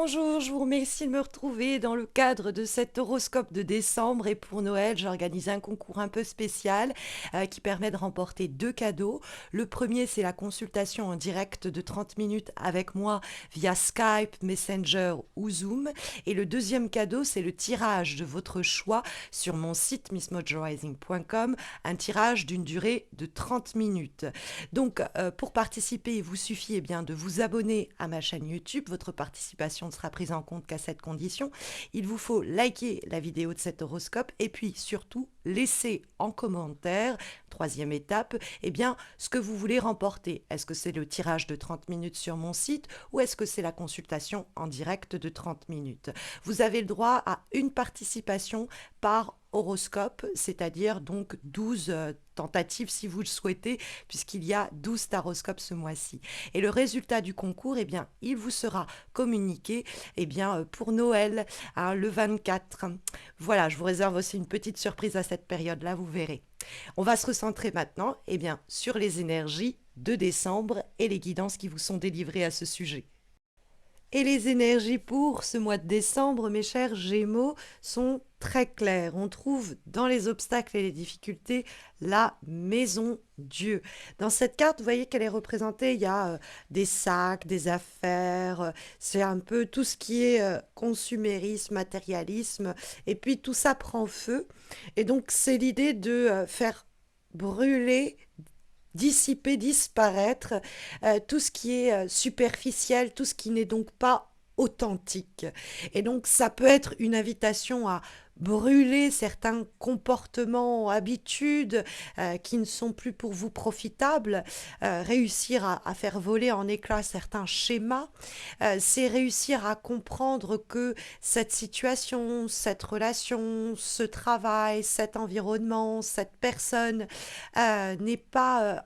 Bonjour, je vous remercie de me retrouver dans le cadre de cet horoscope de décembre et pour Noël, j'ai organisé un concours un peu spécial qui permet de remporter deux cadeaux. Le premier, c'est la consultation en direct de 30 minutes avec moi via Skype, Messenger ou Zoom. Et le deuxième cadeau, c'est le tirage de votre choix sur mon site missmojorising.com, un tirage d'une durée de 30 minutes. Donc, pour participer, il vous suffit bien, de vous abonner à ma chaîne YouTube. Votre participation ne sera prise en compte qu'à cette condition. Il vous faut liker la vidéo de cet horoscope et puis surtout laisser en commentaire, troisième étape, ce que vous voulez remporter. Est-ce que c'est le tirage de 30 minutes sur mon site ou est-ce que c'est la consultation en direct de 30 minutes? Vous avez le droit à une participation par horoscope, c'est-à-dire donc 12 tentatives si vous le souhaitez, puisqu'il y a 12 taroscopes ce mois-ci. Et le résultat du concours, il vous sera communiqué pour Noël, le 24. Voilà, je vous réserve aussi une petite surprise à cette période-là, vous verrez. On va se recentrer maintenant sur les énergies de décembre et les guidances qui vous sont délivrées à ce sujet. Et les énergies pour ce mois de décembre, mes chers Gémeaux, sont très claires. On trouve dans les obstacles et les difficultés la maison Dieu. Dans cette carte, vous voyez qu'elle est représentée, il y a des sacs, des affaires, c'est un peu tout ce qui est consumérisme, matérialisme, et puis tout ça prend feu. Et donc c'est l'idée de faire brûler, dissiper, disparaître tout ce qui est superficiel, tout ce qui n'est donc pas authentique. Et donc ça peut être une invitation à brûler certains comportements, habitudes qui ne sont plus pour vous profitables, réussir à faire voler en éclats certains schémas, c'est réussir à comprendre que cette situation, cette relation, ce travail, cet environnement, cette personne n'est pas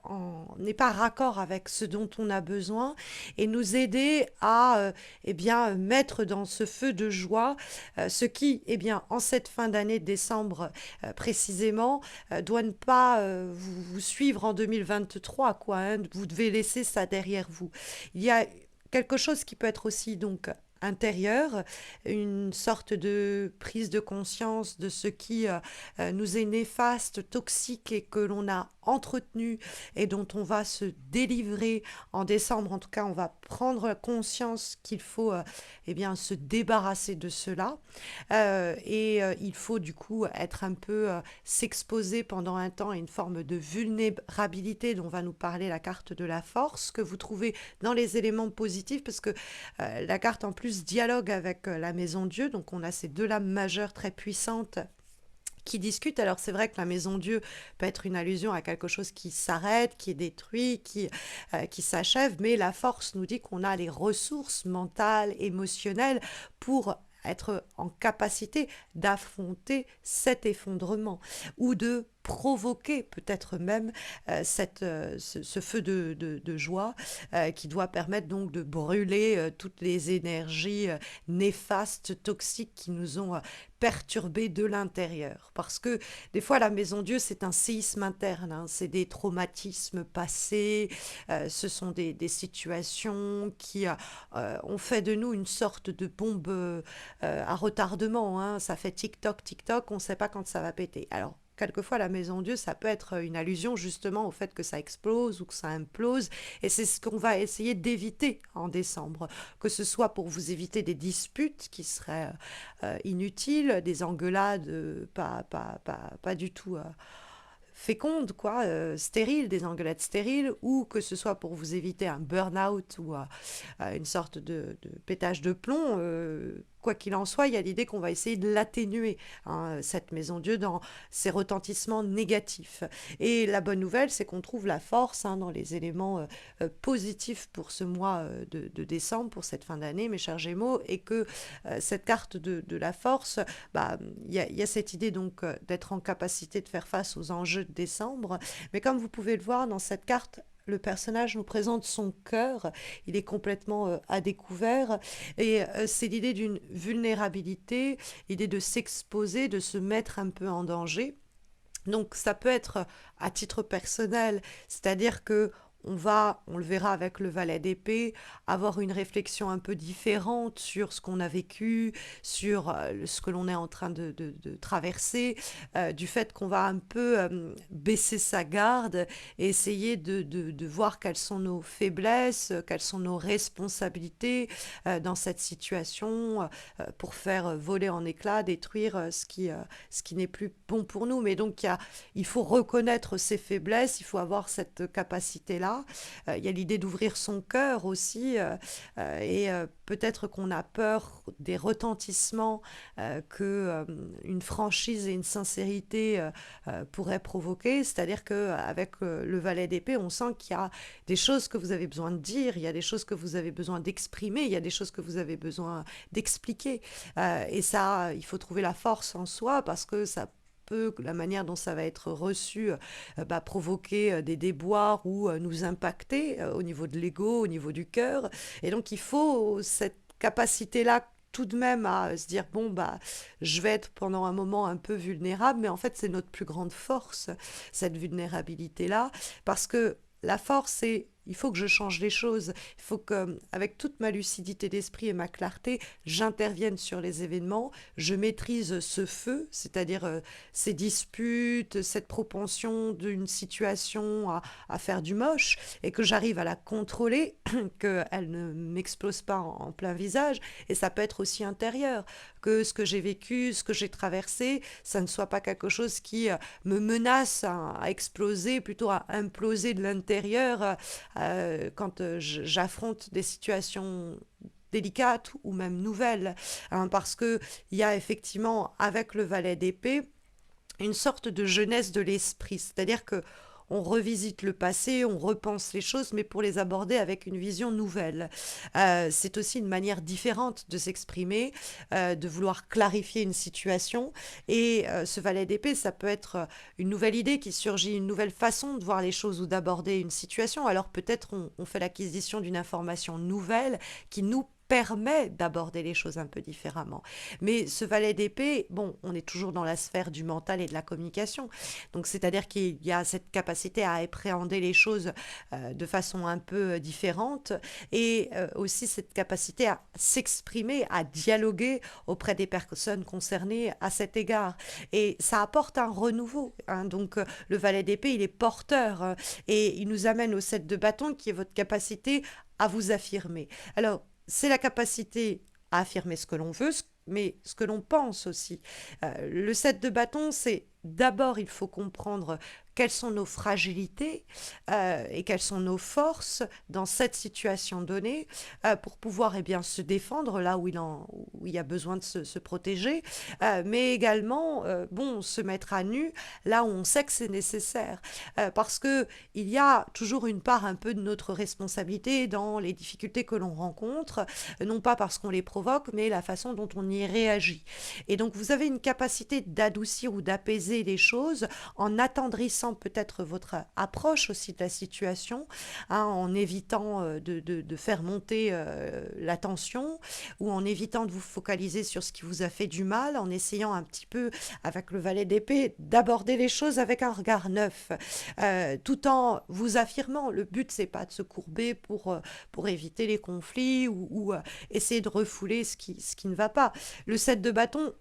raccord avec ce dont on a besoin et nous aider à mettre dans ce feu de joie ce qui, en cette fin d'année de décembre précisément, doit ne pas vous suivre en 2023, quoi, hein. Vous devez laisser ça derrière vous. Il y a quelque chose qui peut être aussi donc intérieur, une sorte de prise de conscience de ce qui nous est néfaste, toxique et que l'on a entretenu et dont on va se délivrer en décembre. En tout cas, on va prendre conscience qu'il faut se débarrasser de cela. Il faut du coup être un peu s'exposer pendant un temps à une forme de vulnérabilité dont va nous parler la carte de la force que vous trouvez dans les éléments positifs parce que la carte en plus dialogue avec la maison Dieu. Donc on a ces deux lames majeures très puissantes qui discutent. Alors c'est vrai que la maison Dieu peut être une allusion à quelque chose qui s'arrête, qui est détruit, qui s'achève, mais la force nous dit qu'on a les ressources mentales, émotionnelles pour être en capacité d'affronter cet effondrement ou de provoquer peut-être même ce feu de joie qui doit permettre donc de brûler toutes les énergies néfastes, toxiques qui nous ont perturbés de l'intérieur. Parce que des fois, la maison Dieu, c'est un séisme interne, hein, c'est des traumatismes passés, ce sont des situations qui ont fait de nous une sorte de bombe à retardement, hein. Ça fait tic-toc, tic-toc, on ne sait pas quand ça va péter. Alors, quelquefois, la maison Dieu, ça peut être une allusion justement au fait que ça explose ou que ça implose. Et c'est ce qu'on va essayer d'éviter en décembre. Que ce soit pour vous éviter des disputes qui seraient inutiles, des engueulades pas du tout fécondes, quoi, stériles, des engueulades stériles, ou que ce soit pour vous éviter un burn-out ou une sorte de pétage de plomb. Quoi qu'il en soit, il y a l'idée qu'on va essayer de l'atténuer, hein, cette maison Dieu, dans ses retentissements négatifs. Et la bonne nouvelle, c'est qu'on trouve la force, hein, dans les éléments positifs pour ce mois de décembre, pour cette fin d'année, mes chers Gémeaux, et que cette carte de la force, y a cette idée donc d'être en capacité de faire face aux enjeux de décembre. Mais comme vous pouvez le voir dans cette carte, le personnage nous présente son cœur, il est complètement à découvert et c'est l'idée d'une vulnérabilité, l'idée de s'exposer, de se mettre un peu en danger. Donc ça peut être à titre personnel, c'est-à-dire que on le verra avec le valet d'épée, avoir une réflexion un peu différente sur ce qu'on a vécu, sur ce que l'on est en train de traverser, du fait qu'on va un peu baisser sa garde et essayer de voir quelles sont nos faiblesses, quelles sont nos responsabilités dans cette situation pour faire voler en éclats, détruire ce qui n'est plus bon pour nous. Mais donc il faut reconnaître ses faiblesses, il faut avoir cette capacité-là. Il y a l'idée d'ouvrir son cœur aussi et peut-être qu'on a peur des retentissements que une franchise et une sincérité pourraient provoquer. C'est-à-dire qu'avec le valet d'épée, on sent qu'il y a des choses que vous avez besoin de dire, il y a des choses que vous avez besoin d'exprimer, il y a des choses que vous avez besoin d'expliquer. Et ça, il faut trouver la force en soi parce que ça peut, la manière dont ça va être reçu, provoquer des déboires ou nous impacter au niveau de l'ego, au niveau du cœur. Et donc il faut cette capacité-là tout de même à se dire bon bah je vais être pendant un moment un peu vulnérable, mais en fait c'est notre plus grande force, cette vulnérabilité là, parce que la force c'est il faut que je change les choses, il faut que avec toute ma lucidité d'esprit et ma clarté j'intervienne sur les événements, je maîtrise ce feu, c'est-à-dire ces disputes, cette propension d'une situation à faire du moche et que j'arrive à la contrôler, qu'elle ne m'explose pas en plein visage. Et ça peut être aussi intérieur, que ce que j'ai vécu, ce que j'ai traversé, ça ne soit pas quelque chose qui me menace à exploser, plutôt à imploser de l'intérieur quand j'affronte des situations délicates ou même nouvelles. Hein, parce qu'il y a effectivement, avec le valet d'épée, une sorte de jeunesse de l'esprit. C'est-à-dire que on revisite le passé, on repense les choses, mais pour les aborder avec une vision nouvelle. C'est aussi une manière différente de s'exprimer, de vouloir clarifier une situation. Et ce valet d'épée, ça peut être une nouvelle idée qui surgit, une nouvelle façon de voir les choses ou d'aborder une situation. Alors peut-être on fait l'acquisition d'une information nouvelle qui nous permet d'aborder les choses un peu différemment. Mais ce valet d'épée, bon, on est toujours dans la sphère du mental et de la communication. Donc, c'est-à-dire qu'il y a cette capacité à appréhender les choses de façon un peu différente et aussi cette capacité à s'exprimer, à dialoguer auprès des personnes concernées à cet égard. Et ça apporte un renouveau. Hein. Donc, le valet d'épée, il est porteur et il nous amène au 7 de bâton qui est votre capacité à vous affirmer. Alors, c'est la capacité à affirmer ce que l'on veut, mais ce que l'on pense aussi. Le 7 de bâton, c'est d'abord, il faut comprendre quelles sont nos fragilités et quelles sont nos forces dans cette situation donnée pour pouvoir eh bien, se défendre là où il y a besoin de se protéger, mais également bon, se mettre à nu là où on sait que c'est nécessaire. Parce qu'il y a toujours une part un peu de notre responsabilité dans les difficultés que l'on rencontre, non pas parce qu'on les provoque, mais la façon dont on y réagit. Et donc vous avez une capacité d'adoucir ou d'apaiser les choses en attendrissant peut-être votre approche aussi de la situation, hein, en évitant de faire monter la tension ou en évitant de vous focaliser sur ce qui vous a fait du mal, en essayant un petit peu, avec le valet d'épée, d'aborder les choses avec un regard neuf, tout en vous affirmant. Le but, c'est pas de se courber pour éviter les conflits ou essayer de refouler ce qui ne va pas. Le 7 de bâton,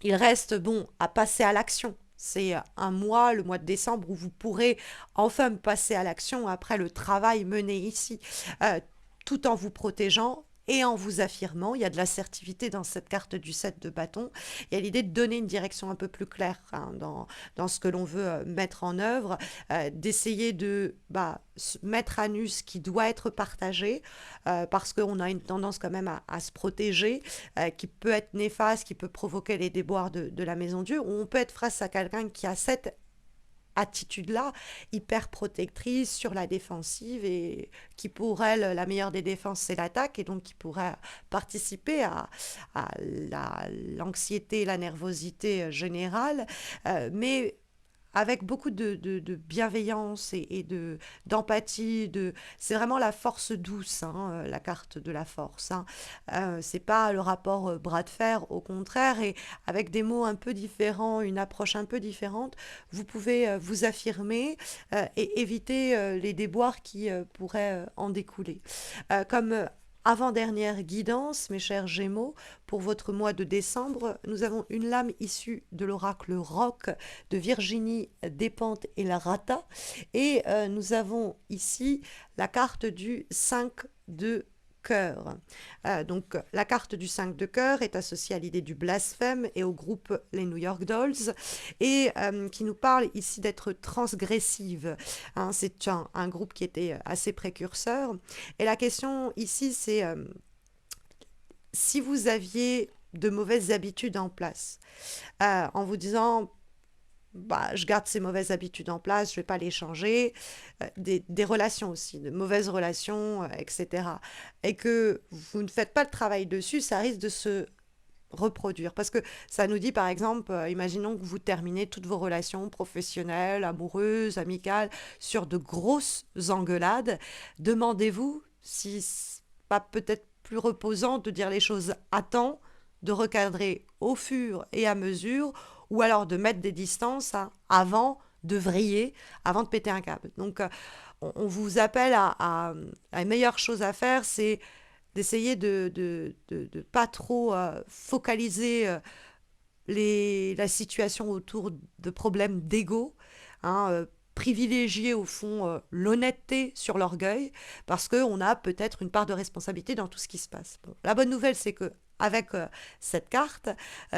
il reste bon à passer à l'action. C'est un mois, le mois de décembre, où vous pourrez enfin passer à l'action après le travail mené ici, euh, tout en vous protégeant et en vous affirmant. Il y a de l'assertivité dans cette carte du 7 de bâton. Il y a l'idée de donner une direction un peu plus claire hein, dans ce que l'on veut mettre en œuvre, d'essayer de mettre à nu ce qui doit être partagé, parce qu'on a une tendance quand même à se protéger, qui peut être néfaste, qui peut provoquer les déboires de la maison Dieu, ou on peut être face à quelqu'un qui a cette attitude-là, hyper protectrice, sur la défensive, et qui pour elle, la meilleure des défenses, c'est l'attaque, et donc qui pourrait participer à l'anxiété, la nervosité générale, mais avec beaucoup de bienveillance d'empathie. C'est vraiment la force douce, hein, la carte de la force. Hein. C'est pas le rapport bras de fer, au contraire, et avec des mots un peu différents, une approche un peu différente, vous pouvez vous affirmer et éviter les déboires qui pourraient en découler. Comme avant-dernière guidance, mes chers Gémeaux, pour votre mois de décembre, nous avons une lame issue de l'oracle Roc de Virginie Despentes et la Rata. Et nous avons ici la carte du 5 de cœur. Donc la carte du 5 de cœur est associée à l'idée du blasphème et au groupe les New York Dolls et qui nous parle ici d'être transgressive. Hein, c'est un groupe qui était assez précurseur. Et la question ici, c'est si vous aviez de mauvaises habitudes en place, en vous disant bah, je garde ces mauvaises habitudes en place, je ne vais pas les changer, des relations aussi, de mauvaises relations, etc. Et que vous ne faites pas le travail dessus, ça risque de se reproduire. Parce que ça nous dit, par exemple, imaginons que vous terminez toutes vos relations professionnelles, amoureuses, amicales, sur de grosses engueulades. Demandez-vous si c'est pas peut-être plus reposant de dire les choses à temps, de recadrer au fur et à mesure, ou alors de mettre des distances hein, avant de vriller, avant de péter un câble. Donc, on vous appelle à une meilleure chose à faire, c'est d'essayer de pas trop focaliser la situation autour de problèmes d'ego, hein, privilégier au fond l'honnêteté sur l'orgueil, parce qu'on a peut-être une part de responsabilité dans tout ce qui se passe. Bon, la bonne nouvelle, c'est que avec cette carte,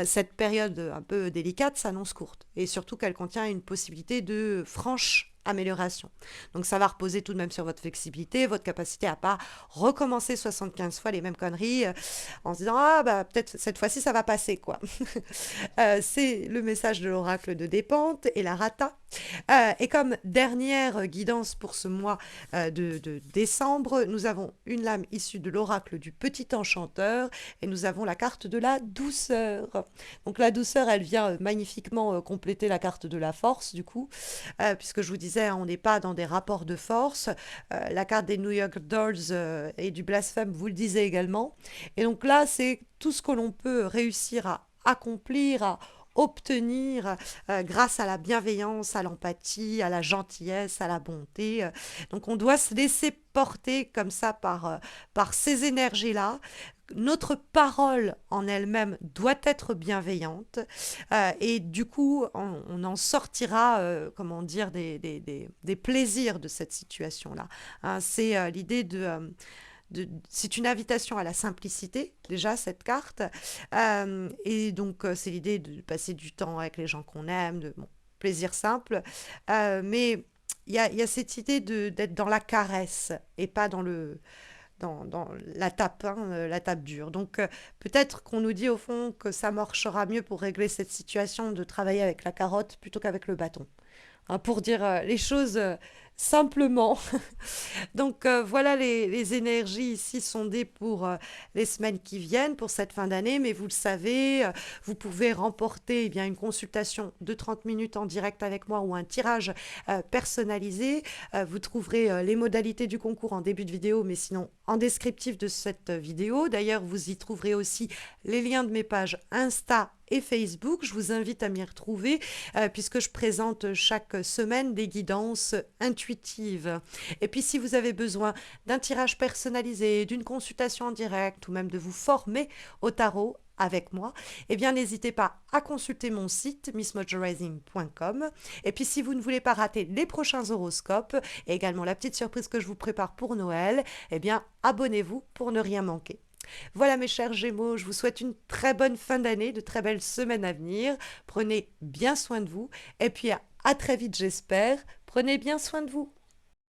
cette période un peu délicate s'annonce courte, et surtout qu'elle contient une possibilité de franche amélioration. Donc ça va reposer tout de même sur votre flexibilité, votre capacité à pas recommencer 75 fois les mêmes conneries en se disant ah bah peut-être cette fois-ci ça va passer quoi. C'est le message de l'oracle de Despentes et la Rata. Et comme dernière guidance pour ce mois de décembre, nous avons une lame issue de l'oracle du petit enchanteur et nous avons la carte de la douceur. Donc la douceur, elle vient magnifiquement compléter la carte de la force du coup, puisque je vous disais, on n'est pas dans des rapports de force. La carte des New York Dolls et du blasphème vous le disait également. Et donc là, c'est tout ce que l'on peut réussir à accomplir, à obtenir grâce à la bienveillance, à l'empathie, à la gentillesse, à la bonté. Donc on doit se laisser porter comme ça par ces énergies-là. Notre parole en elle-même doit être bienveillante et du coup on en sortira comment dire des plaisirs de cette situation-là. Hein, c'est l'idée c'est une invitation à la simplicité, déjà, cette carte. Et donc, c'est l'idée de passer du temps avec les gens qu'on aime, de bon, plaisir simple. Mais il y a cette idée d'être dans la caresse et pas dans la tape, hein, la tape dure. Donc, peut-être qu'on nous dit au fond que ça marchera mieux pour régler cette situation de travailler avec la carotte plutôt qu'avec le bâton. Hein, pour dire les choses simplement. Donc voilà les énergies ici sondées pour les semaines qui viennent, pour cette fin d'année. Mais vous le savez, vous pouvez remporter eh bien, une consultation de 30 minutes en direct avec moi ou un tirage personnalisé. Vous trouverez les modalités du concours en début de vidéo, mais sinon en descriptif de cette vidéo. D'ailleurs, vous y trouverez aussi les liens de mes pages Insta et Facebook. Je vous invite à m'y retrouver puisque je présente chaque semaine des guidances intuitives. Et puis si vous avez besoin d'un tirage personnalisé, d'une consultation en direct ou même de vous former au tarot avec moi, eh bien n'hésitez pas à consulter mon site missmojorising.com. Et puis si vous ne voulez pas rater les prochains horoscopes et également la petite surprise que je vous prépare pour Noël, eh bien abonnez-vous pour ne rien manquer. Voilà mes chers Gémeaux, je vous souhaite une très bonne fin d'année, de très belles semaines à venir. Prenez bien soin de vous et puis à très vite j'espère. Prenez bien soin de vous.